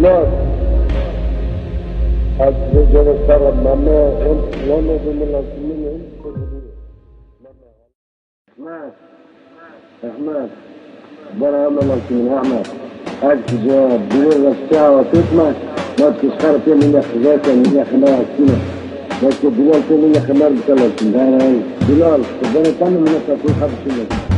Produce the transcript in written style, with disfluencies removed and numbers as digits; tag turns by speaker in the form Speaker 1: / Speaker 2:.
Speaker 1: بلال از رجال سر ماما لانا بملاسمين أحمد برا ملاسمين أحمد أجزاء بلال الساعة وتسمع ما تسخر فيه من يخزاك من يخمار السنة لكن بلال فيه من يخمار بثلاثين بلال تبني تعمل من يخمار 5 سنين